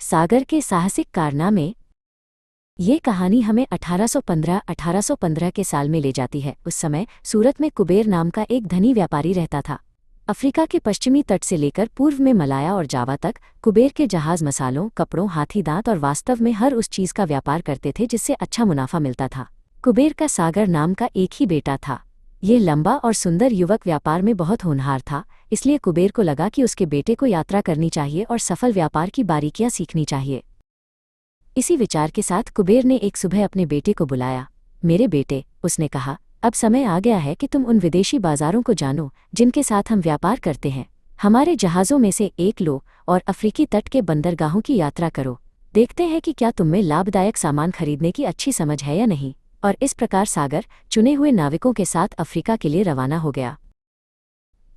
सागर के साहसिक कारनामे। ये कहानी हमें 1815 के साल में ले जाती है। उस समय सूरत में कुबेर नाम का एक धनी व्यापारी रहता था। अफ्रीका के पश्चिमी तट से लेकर पूर्व में मलाया और जावा तक कुबेर के जहाज मसालों, कपड़ों, हाथी दांत और वास्तव में हर उस चीज का व्यापार करते थे जिससे अच्छा मुनाफा मिलता था। कुबेर का सागर नाम का एक ही बेटा था। ये लंबा और सुंदर युवक व्यापार में बहुत होनहार था, इसलिए कुबेर को लगा कि उसके बेटे को यात्रा करनी चाहिए और सफल व्यापार की बारीकियां सीखनी चाहिए। इसी विचार के साथ कुबेर ने एक सुबह अपने बेटे को बुलाया। मेरे बेटे, उसने कहा, अब समय आ गया है कि तुम उन विदेशी बाजारों को जानो जिनके साथ हम व्यापार करते हैं। हमारे जहाज़ों में से एक लो और अफ्रीकी तट के बंदरगाहों की यात्रा करो। देखते हैं कि क्या तुम्हें लाभदायक सामान खरीदने की अच्छी समझ है या नहीं। और इस प्रकार सागर चुने हुए नाविकों के साथ अफ्रीका के लिए रवाना हो गया।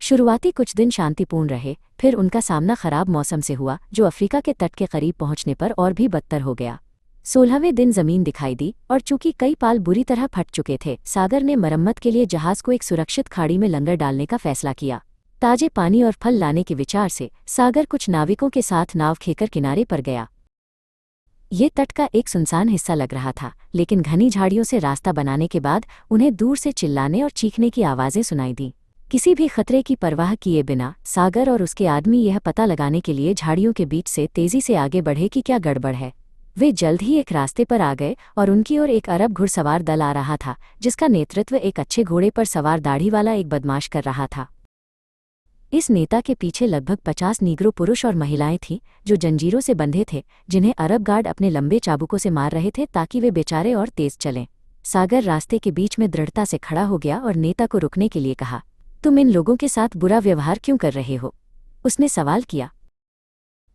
शुरुआती कुछ दिन शांतिपूर्ण रहे, फिर उनका सामना खराब मौसम से हुआ जो अफ्रीका के तट के करीब पहुंचने पर और भी बदतर हो गया। 16वें दिन जमीन दिखाई दी और चूंकि कई पाल बुरी तरह फट चुके थे, सागर ने मरम्मत के लिए जहाज को एक सुरक्षित खाड़ी में लंगर डालने का फैसला किया। ताजे पानी और फल लाने के विचार से सागर कुछ नाविकों के साथ नाव खेकर किनारे पर गया। ये तट का एक सुनसान हिस्सा लग रहा था, लेकिन घनी झाड़ियों से रास्ता बनाने के बाद उन्हें दूर से चिल्लाने और चीखने की आवाज़ें सुनाई दी। किसी भी खतरे की परवाह किए बिना सागर और उसके आदमी यह पता लगाने के लिए झाड़ियों के बीच से तेजी से आगे बढ़े कि क्या गड़बड़ है। वे जल्द ही एक रास्ते पर आ गए और उनकी ओर एक अरब घुड़सवार दल आ रहा था, जिसका नेतृत्व एक अच्छे घोड़े पर सवार दाढ़ी वाला एक बदमाश कर रहा था। इस नेता के पीछे लगभग 50 नीग्रो पुरुष और महिलाएं थीं जो जंजीरों से बंधे थे, जिन्हें अरब गार्ड अपने लंबे चाबुकों से मार रहे थे ताकि वे बेचारे और तेज चलें। सागर रास्ते के बीच में दृढ़ता से खड़ा हो गया और नेता को रुकने के लिए कहा, तुम इन लोगों के साथ बुरा व्यवहार क्यों कर रहे हो? उसने सवाल किया।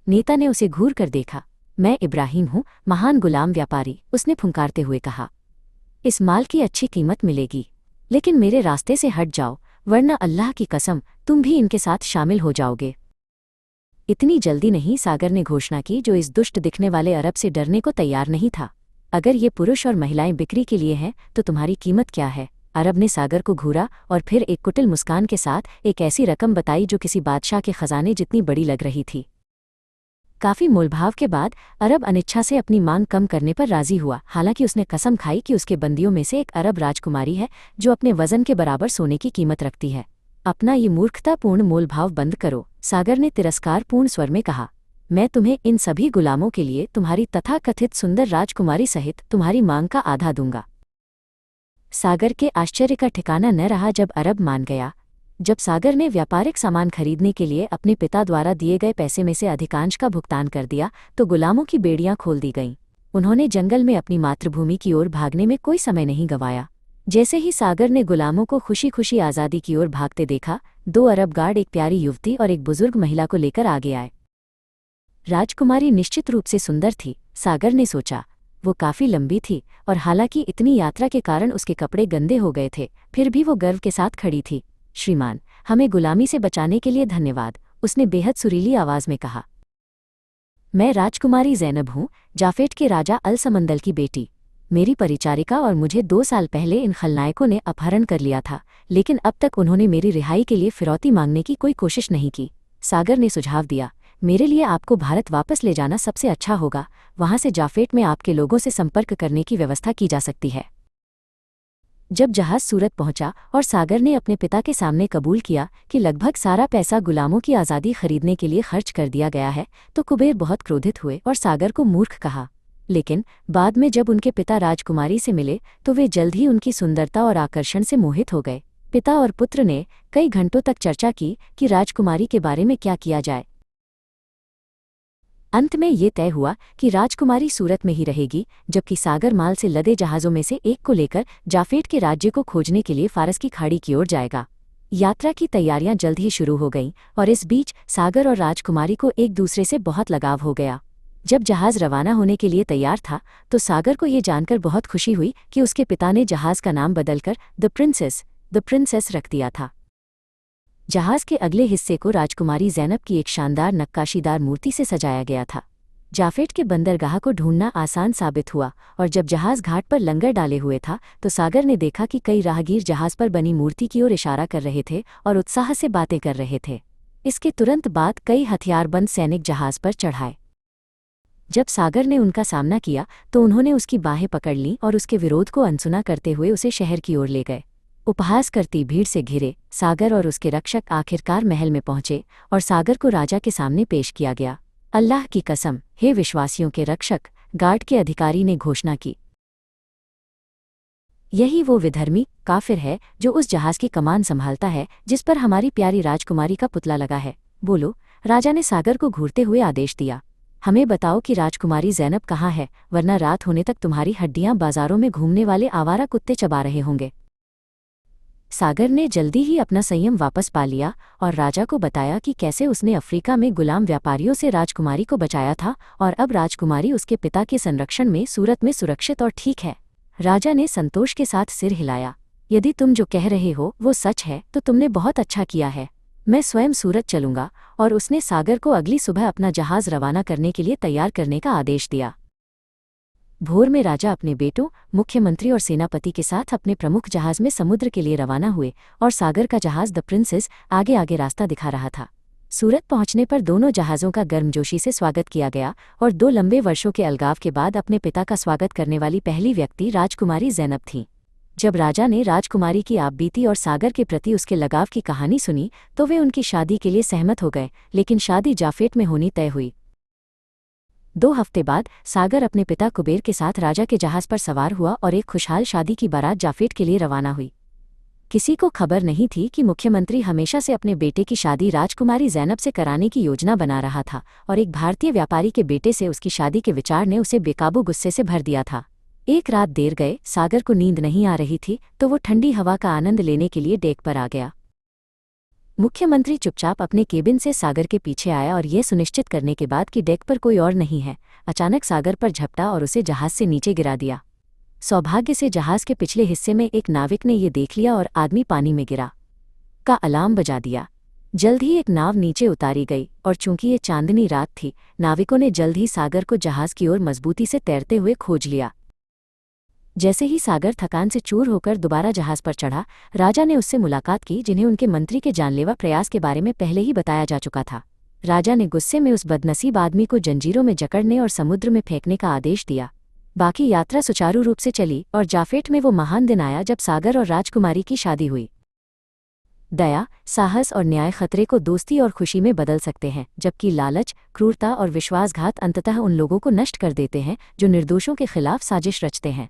नेता ने उसे घूर कर देखा। मैं इब्राहिम हूँ, महान गुलाम व्यापारी, उसने फुंकारते हुए कहा। इस माल की अच्छी कीमत मिलेगी, लेकिन मेरे रास्ते से हट जाओ, वरना अल्लाह की कसम तुम भी इनके साथ शामिल हो जाओगे। इतनी जल्दी नहीं, सागर ने घोषणा की, जो इस दुष्ट दिखने वाले अरब से डरने को तैयार नहीं था। अगर ये पुरुष और महिलाएं बिक्री के लिए हैं तो तुम्हारी कीमत क्या है? अरब ने सागर को घूरा और फिर एक कुटिल मुस्कान के साथ एक ऐसी रकम बताई जो किसी बादशाह के खजाने जितनी बड़ी लग रही थी। काफी मोलभाव के बाद अरब अनिच्छा से अपनी मांग कम करने पर राजी हुआ। हालांकि उसने कसम खाई कि उसके बंदियों में से एक अरब राजकुमारी है जो अपने वजन के बराबर सोने की कीमत रखती है। अपना ये मूर्खतापूर्ण मोलभाव बंद करो, सागर ने तिरस्कारपूर्ण स्वर में कहा। मैं तुम्हें इन सभी गुलामों के लिए तुम्हारी तथाकथित सुंदर राजकुमारी सहित तुम्हारी मांग का आधा दूंगा। सागर के आश्चर्य का ठिकाना न रहा जब अरब मान गया। जब सागर ने व्यापारिक सामान खरीदने के लिए अपने पिता द्वारा दिए गए पैसे में से अधिकांश का भुगतान कर दिया तो गुलामों की बेड़ियां खोल दी गईं। उन्होंने जंगल में अपनी मातृभूमि की ओर भागने में कोई समय नहीं गंवाया। जैसे ही सागर ने गुलामों को खुशी खुशी आज़ादी की ओर भागते देखा, 2 अरब गार्ड एक प्यारी युवती और एक बुजुर्ग महिला को लेकर आगे आए। राजकुमारी निश्चित रूप से सुंदर थी, सागर ने सोचा। वो काफी लंबी थी और हालांकि इतनी यात्रा के कारण उसके कपड़े गंदे हो गए थे, फिर भी वो गर्व के साथ खड़ी थी। श्रीमान, हमें गुलामी से बचाने के लिए धन्यवाद, उसने बेहद सुरीली आवाज में कहा। मैं राजकुमारी ज़ैनब हूँ, जाफेट के राजा अल समंदल की बेटी। मेरी परिचारिका और मुझे 2 साल पहले इन खलनायकों ने अपहरण कर लिया था, लेकिन अब तक उन्होंने मेरी रिहाई के लिए फिरौती मांगने की कोई कोशिश नहीं की। सागर ने सुझाव दिया, मेरे लिए आपको भारत वापस ले जाना सबसे अच्छा होगा। वहां से जाफेट में आपके लोगों से संपर्क करने की व्यवस्था की जा सकती है। जब जहाज सूरत पहुंचा और सागर ने अपने पिता के सामने कबूल किया कि लगभग सारा पैसा गुलामों की आज़ादी खरीदने के लिए खर्च कर दिया गया है, तो कुबेर बहुत क्रोधित हुए और सागर को मूर्ख कहा। लेकिन बाद में जब उनके पिता राजकुमारी से मिले तो वे जल्द ही उनकी सुंदरता और आकर्षण से मोहित हो गए। पिता और पुत्र ने कई घंटों तक चर्चा की कि राजकुमारी के बारे में क्या किया जाए। अंत में ये तय हुआ कि राजकुमारी सूरत में ही रहेगी, जबकि सागर माल से लदे जहाज़ों में से एक को लेकर जाफेट के राज्य को खोजने के लिए फारस की खाड़ी की ओर जाएगा। यात्रा की तैयारियां जल्द ही शुरू हो गईं और इस बीच सागर और राजकुमारी को एक दूसरे से बहुत लगाव हो गया। जब जहाज़ रवाना होने के लिए तैयार था तो सागर को ये जानकर बहुत खुशी हुई कि उसके पिता ने जहाज़ का नाम बदलकर द प्रिंसेस रख दिया था। जहाज़ के अगले हिस्से को राजकुमारी ज़ैनब की एक शानदार नक्काशीदार मूर्ति से सजाया गया था। जाफेट के बंदरगाह को ढूंढना आसान साबित हुआ और जब जहाज़ घाट पर लंगर डाले हुए था तो सागर ने देखा कि कई राहगीर जहाज़ पर बनी मूर्ति की ओर इशारा कर रहे थे और उत्साह से बातें कर रहे थे। इसके तुरंत बाद कई हथियारबंद सैनिक जहाज़ पर चढ़ाए। जब सागर ने उनका सामना किया तो उन्होंने उसकी बाहें पकड़ लीं और उसके विरोध को अनसुना करते हुए उसे शहर की ओर ले गए। उपहास करती भीड़ से घिरे सागर और उसके रक्षक आखिरकार महल में पहुंचे और सागर को राजा के सामने पेश किया गया। अल्लाह की कसम, हे विश्वासियों के रक्षक, गार्ड के अधिकारी ने घोषणा की, यही वो विधर्मी काफिर है जो उस जहाज की कमान संभालता है जिस पर हमारी प्यारी राजकुमारी का पुतला लगा है। बोलो। राजा ने सागर को घूरते हुए आदेश दिया, हमें बताओ कि राजकुमारी ज़ैनब कहाँ है, वरना रात होने तक तुम्हारी हड्डियां बाजारों में घूमने वाले आवारा कुत्ते चबा रहे होंगे। सागर ने जल्दी ही अपना संयम वापस पा लिया और राजा को बताया कि कैसे उसने अफ्रीका में गुलाम व्यापारियों से राजकुमारी को बचाया था और अब राजकुमारी उसके पिता के संरक्षण में सूरत में सुरक्षित और ठीक है। राजा ने संतोष के साथ सिर हिलाया, यदि तुम जो कह रहे हो वो सच है तो तुमने बहुत अच्छा किया है। मैं स्वयं सूरत चलूंगा। और उसने सागर को अगली सुबह अपना जहाज रवाना करने के लिए तैयार करने का आदेश दिया। भोर में राजा अपने बेटों, मुख्यमंत्री और सेनापति के साथ अपने प्रमुख जहाज में समुद्र के लिए रवाना हुए और सागर का जहाज द प्रिंसेस आगे आगे रास्ता दिखा रहा था। सूरत पहुंचने पर दोनों जहाज़ों का गर्मजोशी से स्वागत किया गया और 2 लंबे वर्षों के अलगाव के बाद अपने पिता का स्वागत करने वाली पहली व्यक्ति राजकुमारी ज़ैनब थीं। जब राजा ने राजकुमारी की आपबीती और सागर के प्रति उसके लगाव की कहानी सुनी तो वे उनकी शादी के लिए सहमत हो गए, लेकिन शादी जाफेट में होनी तय हुई। 2 हफ्ते बाद सागर अपने पिता कुबेर के साथ राजा के जहाज पर सवार हुआ और एक खुशहाल शादी की बारात जाफेट के लिए रवाना हुई। किसी को खबर नहीं थी कि मुख्यमंत्री हमेशा से अपने बेटे की शादी राजकुमारी ज़ैनब से कराने की योजना बना रहा था और एक भारतीय व्यापारी के बेटे से उसकी शादी के विचार ने उसे बेकाबू गुस्से से भर दिया था। एक रात देर गए सागर को नींद नहीं आ रही थी तो वो ठंडी हवा का आनंद लेने के लिए डेक पर आ गया। मुख्यमंत्री चुपचाप अपने केबिन से सागर के पीछे आया और यह सुनिश्चित करने के बाद कि डेक पर कोई और नहीं है, अचानक सागर पर झपटा और उसे जहाज से नीचे गिरा दिया। सौभाग्य से जहाज के पिछले हिस्से में एक नाविक ने ये देख लिया और आदमी पानी में गिरा का अलार्म बजा दिया। जल्द ही एक नाव नीचे उतारी गई और चूंकि ये चांदनी रात थी, नाविकों ने जल्द ही सागर को जहाज की ओर मजबूती से तैरते हुए खोज लिया। जैसे ही सागर थकान से चूर होकर दोबारा जहाज पर चढ़ा, राजा ने उससे मुलाकात की जिन्हें उनके मंत्री के जानलेवा प्रयास के बारे में पहले ही बताया जा चुका था। राजा ने गुस्से में उस बदनसीब आदमी को जंजीरों में जकड़ने और समुद्र में फेंकने का आदेश दिया। बाकी यात्रा सुचारू रूप से चली और जाफेट में वो महान दिन आया जब सागर और राजकुमारी की शादी हुई। दया, साहस और न्याय खतरे को दोस्ती और खुशी में बदल सकते हैं, जबकि लालच, क्रूरता और विश्वासघात अंततः उन लोगों को नष्ट कर देते हैं जो निर्दोषों के खिलाफ साजिश रचते हैं।